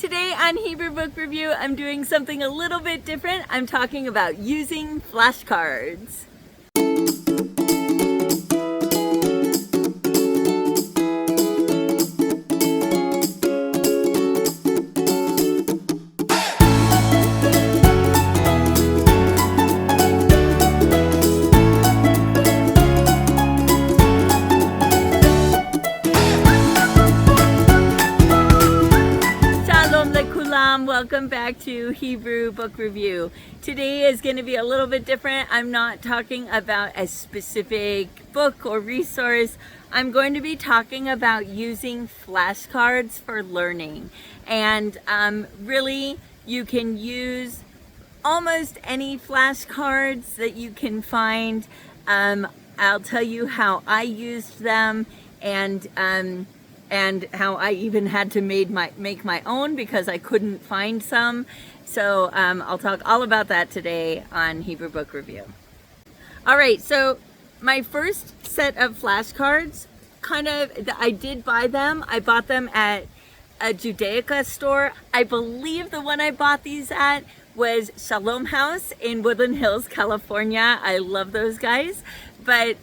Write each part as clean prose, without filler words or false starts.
Today on Hebrew Book Review, I'm doing something a little bit different. I'm talking about using flashcards. Welcome back to Hebrew Book Review. Today is going to be a little bit different. I'm not talking about a specific book or resource. I'm going to be talking about using flashcards for learning. And really, you can use almost any flashcards that you can find. I'll tell you how I used them and how I even had to make my own because I couldn't find some. So I'll talk all about that today on Hebrew Book Review. All right, so my first set of flashcards, I did buy them. I bought them at a Judaica store. I believe the one I bought these at was Shalom House in Woodland Hills, California. I love those guys. But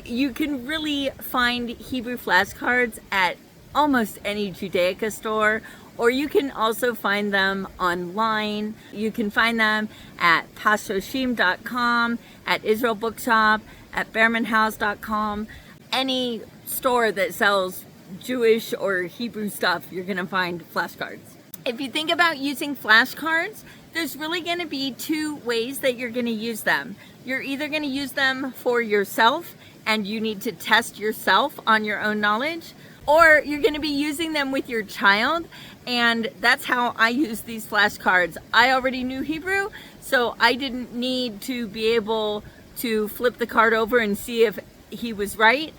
you can really find Hebrew flashcards at almost any Judaica store, or you can also find them online. You can find them at pashoshim.com, at Israel Bookshop, at bearmanhouse.com. Any store that sells Jewish or Hebrew stuff, you're going to find flashcards. If you think about using flashcards, there's really going to be two ways that you're going to use them. You're either going to use them for yourself and you need to test yourself on your own knowledge, or you're going to be using them with your child, and that's how I use these flashcards. I already knew Hebrew, so I didn't need to be able to flip the card over and see if he was right.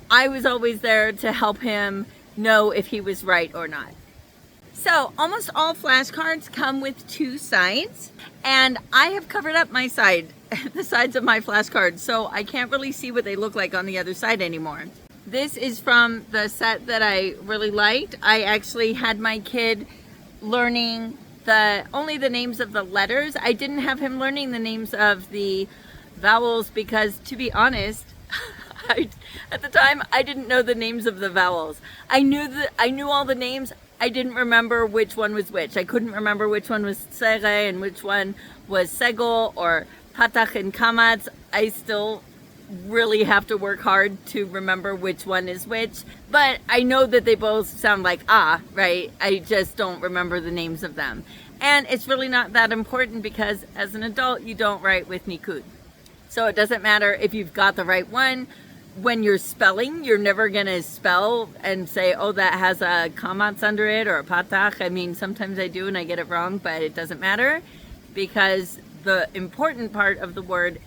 I was always there to help him know if he was right or not. So almost all flashcards come with two sides, and I have covered up my side, the sides of my flashcards, so I can't really see what they look like on the other side anymore. This is from the set that I really liked. I actually had my kid learning only the names of the letters. I didn't have him learning the names of the vowels because, to be honest, at the time I didn't know the names of the vowels. I knew all the names. I didn't remember which one was which. I couldn't remember which one was Tsere and which one was Segol or Patach and Kamatz. I still really have to work hard to remember which one is which. But I know that they both sound like right? I just don't remember the names of them. And it's really not that important because as an adult, you don't write with Nikud. So it doesn't matter if you've got the right one. When you're spelling, you're never going to spell and say, oh, that has a kamatz under it or a patach. I mean, sometimes I do and I get it wrong, but it doesn't matter because the important part of the word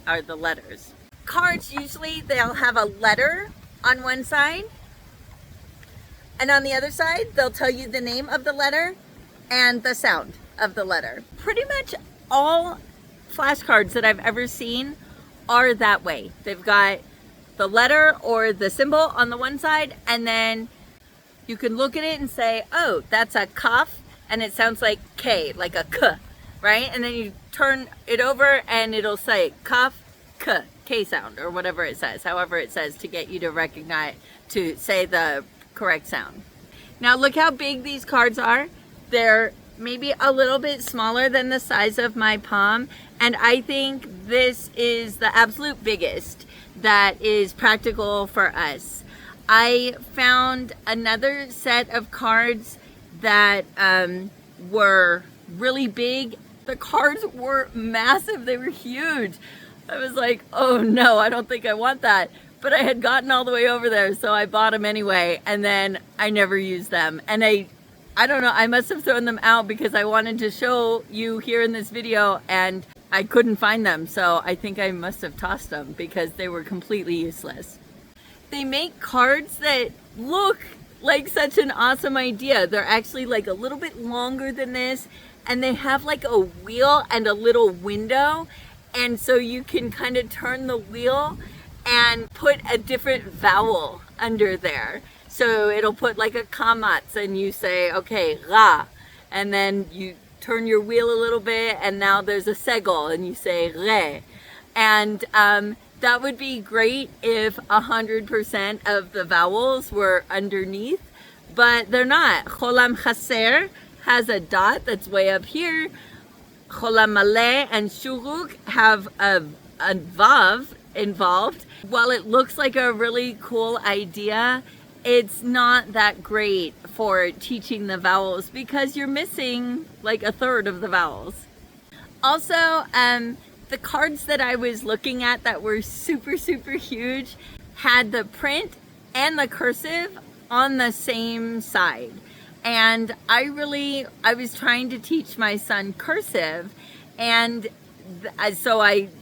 are the letters. Cards, usually they'll have a letter on one side, and on the other side, they'll tell you the name of the letter and the sound of the letter. Pretty much all flashcards that I've ever seen are that way. They've got the letter or the symbol on the one side, and then you can look at it and say, oh, that's a kaf, and it sounds like K, like a K, right? And then you turn it over and it'll say kaf, K sound, or whatever it says, however it says, to get you to recognize, to say the correct sound. Now look how big these cards are. They're maybe a little bit smaller than the size of my palm, and I think this is the absolute biggest that is practical for us. I found another set of cards that were really big. The cards were massive. They were huge. I was like, oh no, I don't think I want that. But I had gotten all the way over there, so I bought them anyway, and then I never used them. And I don't know, I must have thrown them out because I wanted to show you here in this video, and I couldn't find them, so I think I must have tossed them because they were completely useless. They make cards that look like such an awesome idea. They're actually like a little bit longer than this, and they have like a wheel and a little window, and so you can kind of turn the wheel and put a different vowel under there. So So it'll put like a kamatz and you say, okay, ra. And then you turn your wheel a little bit and now there's a segol and you say re. And that would be great if 100% of the vowels were underneath, but they're not. Cholam chaser has a dot that's way up here. Cholam maleh and shuruk have a vav involved. While it looks like a really cool idea, it's not that great for teaching the vowels because you're missing like a third of the vowels. Also, the cards that I was looking at that were super, super huge had the print and the cursive on the same side. And I was trying to teach my son cursive, and so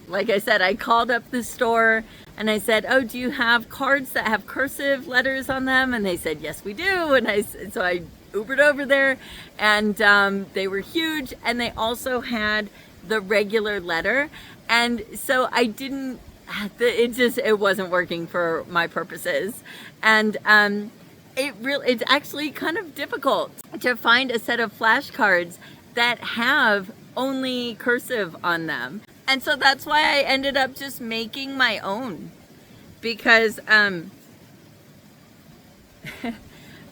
like I said, I called up the store and I said, oh, do you have cards that have cursive letters on them? And they said, yes, we do. And so I Ubered over there, and they were huge, and they also had the regular letter. And so I didn't, it wasn't working for my purposes. And it's actually kind of difficult to find a set of flashcards that have only cursive on them. And so that's why I ended up just making my own, because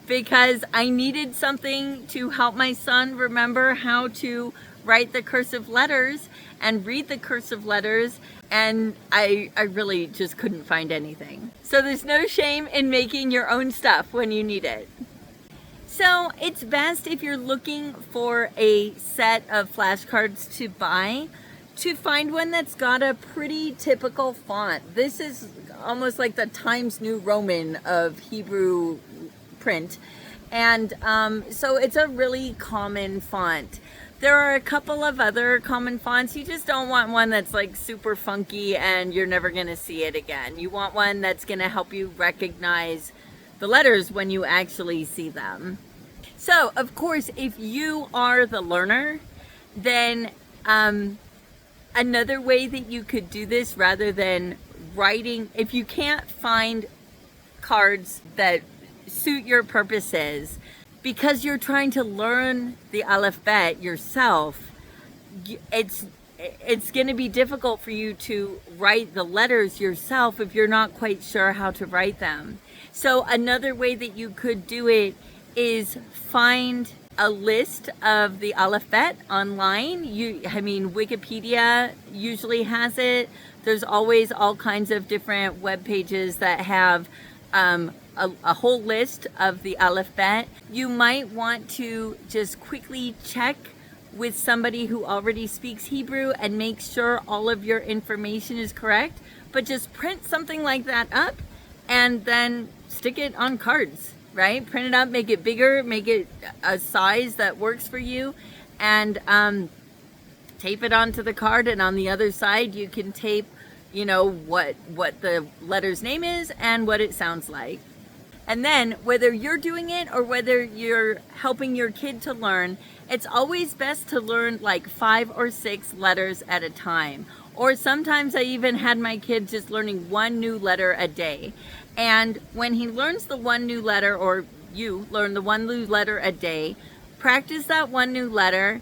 because I needed something to help my son remember how to write the cursive letters and read the cursive letters, and I really just couldn't find anything. So there's no shame in making your own stuff when you need it. So it's best, if you're looking for a set of flashcards to buy, to find one that's got a pretty typical font. This is almost like the Times New Roman of Hebrew print, and so it's a really common font. There are a couple of other common fonts. You just don't want one that's like super funky and you're never gonna see it again. You want one that's gonna help you recognize the letters when you actually see them. So of course, if you are the learner, then another way that you could do this, rather than writing, if you can't find cards that suit your purposes, because you're trying to learn the alphabet yourself, it's going to be difficult for you to write the letters yourself if you're not quite sure how to write them. So another way that you could do it is find a list of the alphabet online. Wikipedia usually has it. There's always all kinds of different web pages that have a whole list of the alphabet. You might want to just quickly check with somebody who already speaks Hebrew and make sure all of your information is correct, but just print something like that up and then stick it on cards, right? Print it up, make it bigger, make it a size that works for you, and tape it onto the card, and on the other side you can tape, what the letter's name is and what it sounds like. And then, whether you're doing it or whether you're helping your kid to learn, it's always best to learn like 5 or 6 letters at a time. Or sometimes I even had my kid just learning one new letter a day. And when he learns the one new letter, or you learn the one new letter a day, practice that one new letter,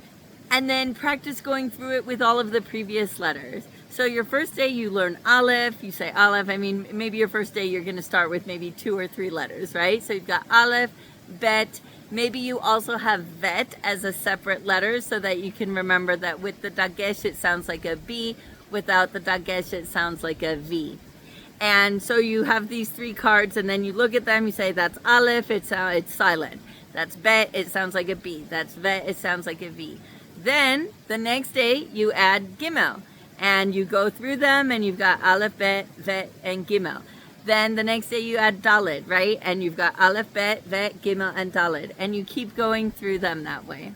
and then practice going through it with all of the previous letters. So your first day you learn Aleph, you say Aleph. Maybe your first day you're going to start with maybe 2 or 3 letters, right? So you've got Aleph, Bet. Maybe you also have Vet as a separate letter so that you can remember that with the Dagesh it sounds like a B, without the Dagesh it sounds like a V. And so you have these 3 cards, and then you look at them, you say that's Aleph, it's silent. That's Bet, it sounds like a B. That's Vet, it sounds like a V. Then the next day you add Gimel. And you go through them, and you've got Aleph, Bet, Vet, and Gimel. Then the next day you add Daled, right? And you've got Aleph, Bet, Vet, Gimel, and Daled. And you keep going through them that way.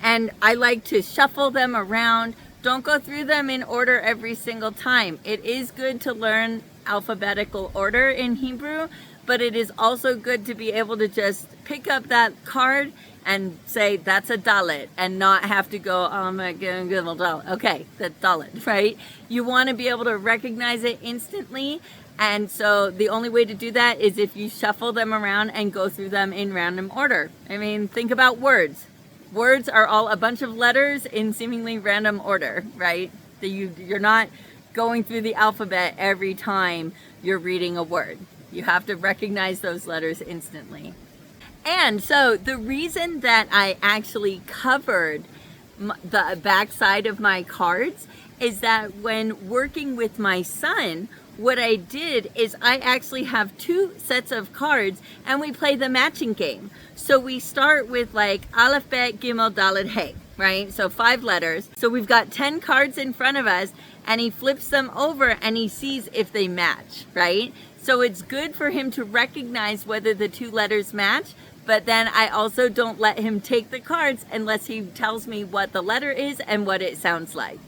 And I like to shuffle them around. Don't go through them in order every single time. It is good to learn alphabetical order in Hebrew, but it is also good to be able to just pick up that card and say that's a Dalet, and not have to go, oh my God, okay, that's Dalet, right? You want to be able to recognize it instantly, And so the only way to do that is if you shuffle them around and go through them in random order. I mean, think about words. Words are all a bunch of letters in seemingly random order, right? You're not going through the alphabet every time you're reading a word. You have to recognize those letters instantly. And so the reason that I actually covered the backside of my cards is that when working with my son, what I did is I actually have 2 sets of cards and we play the matching game. So we start with like Aleph, Bet, Gimel, Dalet, Hey, right? So 5 letters. So we've got 10 cards in front of us and he flips them over and he sees if they match, right? So it's good for him to recognize whether the 2 letters match, but then I also don't let him take the cards unless he tells me what the letter is and what it sounds like.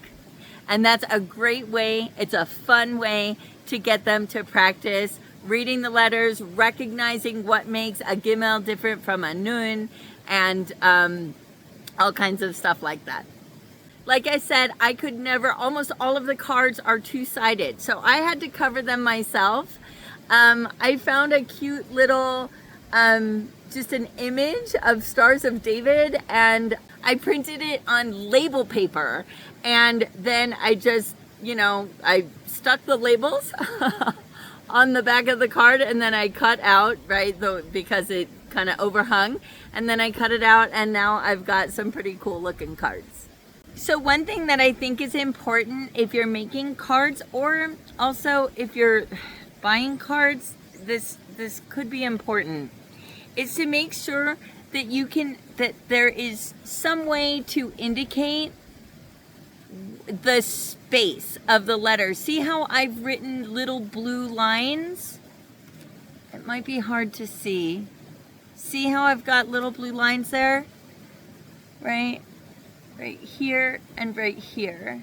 And that's a great way, it's a fun way to get them to practice reading the letters, recognizing what makes a Gimel different from a Nun, and all kinds of stuff like that. Like I said, I could never, almost all of the cards are 2-sided, so I had to cover them myself. I found a cute little, just an image of Stars of David, and I printed it on label paper, and then I just, I stuck the labels on the back of the card, and then I cut out, right, because it kind of overhung, and then I cut it out, and now I've got some pretty cool looking cards. So one thing that I think is important if you're making cards, or also if you're buying cards, this could be important, is to make sure that there is some way to indicate the space of the letters. See how I've written little blue lines? It might be hard to see. See how I've got little blue lines there? Right here and right here.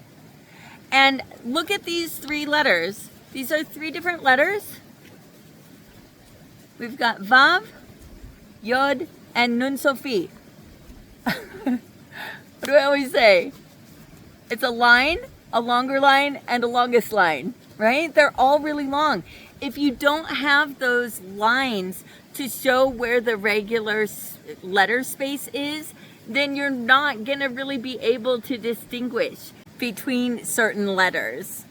And look at these 3 letters. These are 3 different letters. We've got Vav, Yod, and Nun Sofi. What do I always say? It's a line, a longer line, and a longest line, right? They're all really long. If you don't have those lines to show where the regular letter space is, then you're not gonna really be able to distinguish between certain letters.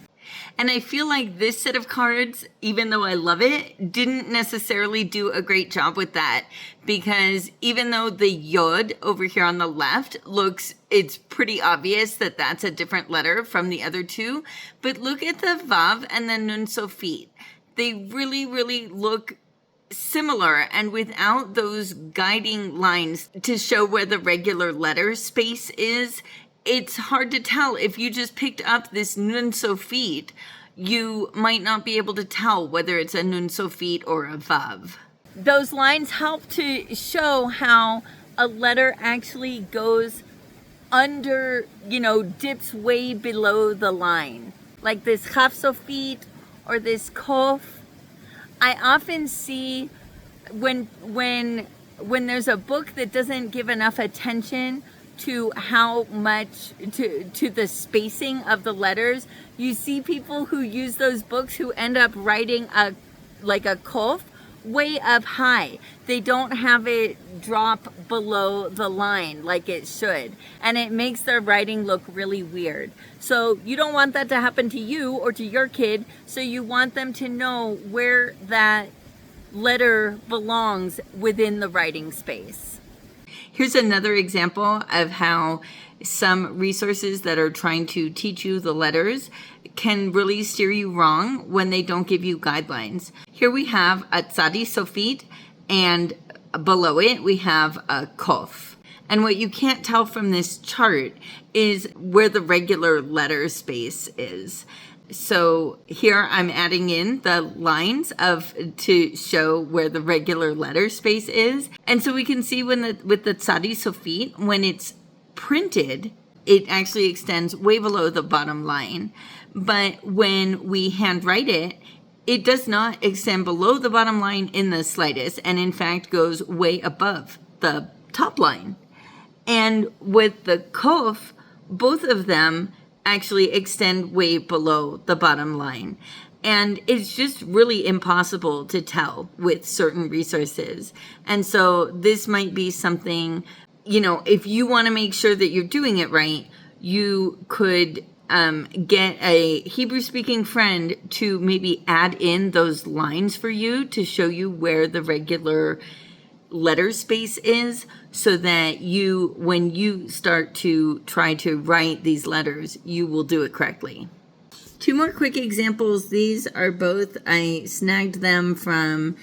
And I feel like this set of cards, even though I love it, didn't necessarily do a great job with that, because even though the Yod over here on the left it's pretty obvious that that's a different letter from the other 2, but look at the Vav and the Nun Sofit. They really, really look similar, and without those guiding lines to show where the regular letter space is, it's hard to tell. If you just picked up this Nun Sofit, you might not be able to tell whether it's a Nun Sofit or a Vav. Those lines help to show how a letter actually goes under, dips way below the line. Like this Chaf Sofit or this Kof. I often see when there's a book that doesn't give enough attention to how much to the spacing of the letters, you see people who use those books who end up writing a kof way up high. They don't have it drop below the line like it should, and it makes their writing look really weird. So you don't want that to happen to you or to your kid, so you want them to know where that letter belongs within the writing space. Here's another example of how some resources that are trying to teach you the letters can really steer you wrong when they don't give you guidelines. Here we have a Tzadi Sofit, and below it we have a Kof. And what you can't tell from this chart is where the regular letter space is. So here I'm adding in the lines to show where the regular letter space is. And so we can see with the Tzadi Sofit, when it's printed, it actually extends way below the bottom line. But when we handwrite it, it does not extend below the bottom line in the slightest, and in fact goes way above the top line. And with the Kof, both of them actually extend way below the bottom line. And it's just really impossible to tell with certain resources. And so this might be something, if you want to make sure that you're doing it right, you could get a Hebrew speaking friend to maybe add in those lines for you to show you where the regular letter space is, so that when you start to try to write these letters, you will do it correctly. Two more quick examples. These are both, I snagged them from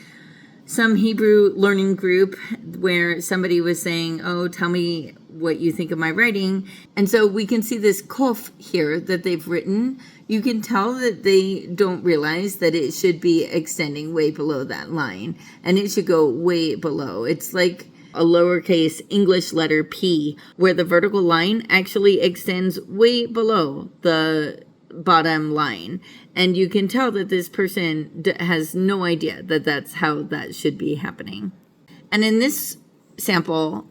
some Hebrew learning group where somebody was saying, oh, tell me what you think of my writing. And so we can see this kof here that they've written. You can tell that they don't realize that it should be extending way below that line, and it should go way below. It's like a lowercase English letter P, where the vertical line actually extends way below the bottom line, and you can tell that this person has no idea that that's how that should be happening. And in this sample,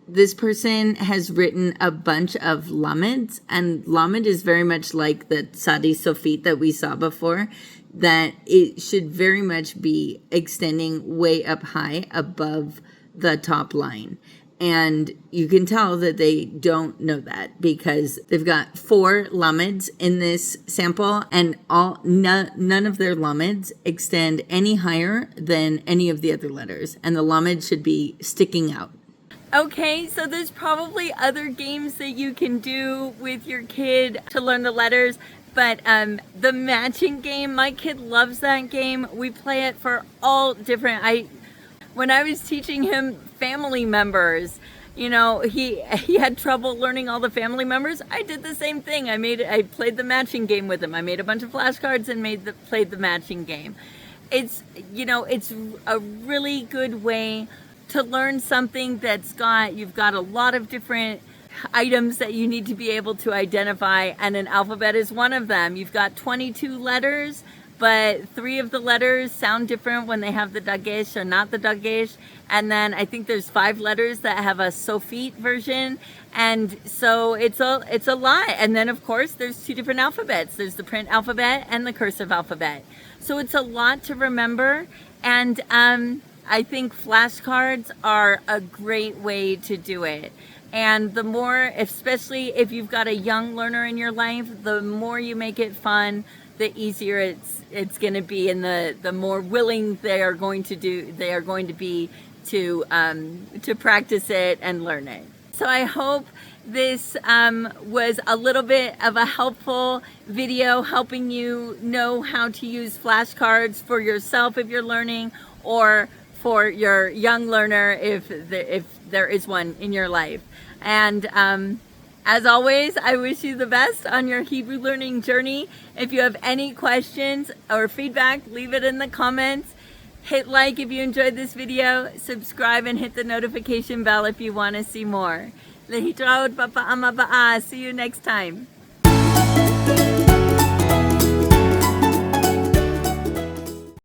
this person has written a bunch of lameds, and lamed is very much like the tzadi sofit that we saw before, that it should very much be extending way up high above the top line. And you can tell that they don't know that, because they've got 4 lameds in this sample, and none of their lameds extend any higher than any of the other letters, and the lamed should be sticking out. Okay, so there's probably other games that you can do with your kid to learn the letters, but the matching game, my kid loves that game. We play it for all different, when I was teaching him family members, he had trouble learning all the family members. I did the same thing. I played the matching game with him. I made a bunch of flashcards and played the matching game. It's a really good way to learn something you've got a lot of different items that you need to be able to identify, and an alphabet is one of them. You've got 22 letters, but 3 of the letters sound different when they have the dagesh or not the dagesh. And then I think there's 5 letters that have a sofit version. And so it's a lot. And then of course there's 2 different alphabets. There's the print alphabet and the cursive alphabet. So it's a lot to remember. And I think flashcards are a great way to do it. And the more, especially if you've got a young learner in your life, the more you make it fun, the easier it's going to be, and the more willing they are going to be to practice it and learn it. So I hope this was a little bit of a helpful video, helping you know how to use flashcards for yourself if you're learning, or for your young learner if there is one in your life. And as always, I wish you the best on your Hebrew learning journey. If you have any questions or feedback, leave it in the comments. Hit like if you enjoyed this video, subscribe, and hit the notification bell if you want to see more. Lehitraot b'pa'am ha'ba'ah. See you next time.